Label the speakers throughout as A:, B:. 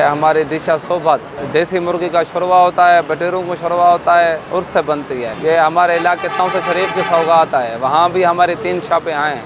A: हमारी दिशा सोबत देसी मुर्गी का शोरबा होता है, बटेरों को शोरबा होता है, उससे बनती है। ये हमारे इलाके तौसे शरीफ की सौगात है, वहाँ भी हमारी 3 शॉपें हैं।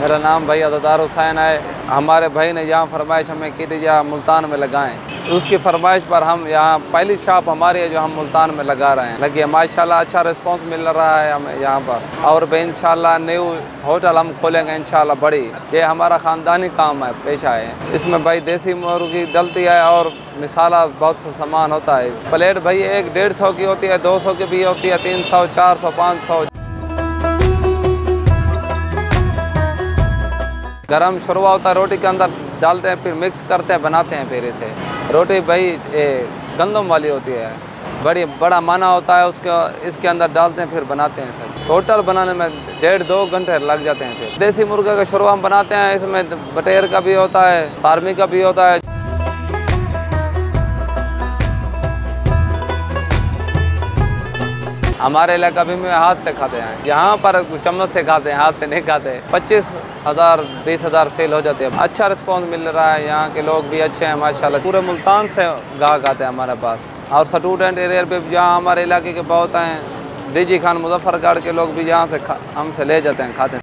A: मेरा नाम भाई अज़दार हुसैन है। हमारे भाई ने यहाँ फरमाइश हमें की थी जहाँ मुल्तान में लगाएं, उसकी फरमाइश पर हम यहाँ पहली शॉप हमारी है जो हम मुल्तान में लगा रहे हैं। लगी है माशाल्लाह, अच्छा रिस्पांस मिल रहा है हमें यहाँ पर। और भी इंशाल्लाह न्यू होटल हम खोलेंगे इंशाल्लाह बड़ी। ये हमारा ख़ानदानी काम है, पेशा है। इसमें भाई देसी मुर्गी डलती है और मिसाला बहुत सा सामान होता है। प्लेट भाई 100-150 की होती है, 200 की भी होती है, 300, 400, 500। गरम शोरबा होता है, रोटी के अंदर डालते हैं, फिर मिक्स करते हैं, बनाते हैं। फिर इसे रोटी भाई गंदम वाली होती है, बड़ा माना होता है उसका, इसके अंदर डालते हैं, फिर बनाते हैं। सब टोटल बनाने में 1.5-2 घंटे लग जाते हैं। फिर देसी मुर्गे का शोरबा हम बनाते हैं, इसमें बटेर का भी होता है, फार्मी का भी होता है। हमारे इलाका भी में हाथ से खाते हैं, यहाँ पर चम्मच से खाते हैं, हाथ से नहीं खाते। 25,000 20,000 सेल हो जाते हैं। अच्छा रिस्पॉन्स मिल रहा है, यहाँ के लोग भी अच्छे हैं माशाल्लाह। पूरे मुल्तान से गाहक आते हैं हमारे पास। और स्टूडेंट एरिया पे जहाँ हमारे इलाके के बहुत हैं, दीजी खान मुजफ्फरगढ़ के लोग भी यहाँ से हमसे ले जाते हैं, खाते हैं।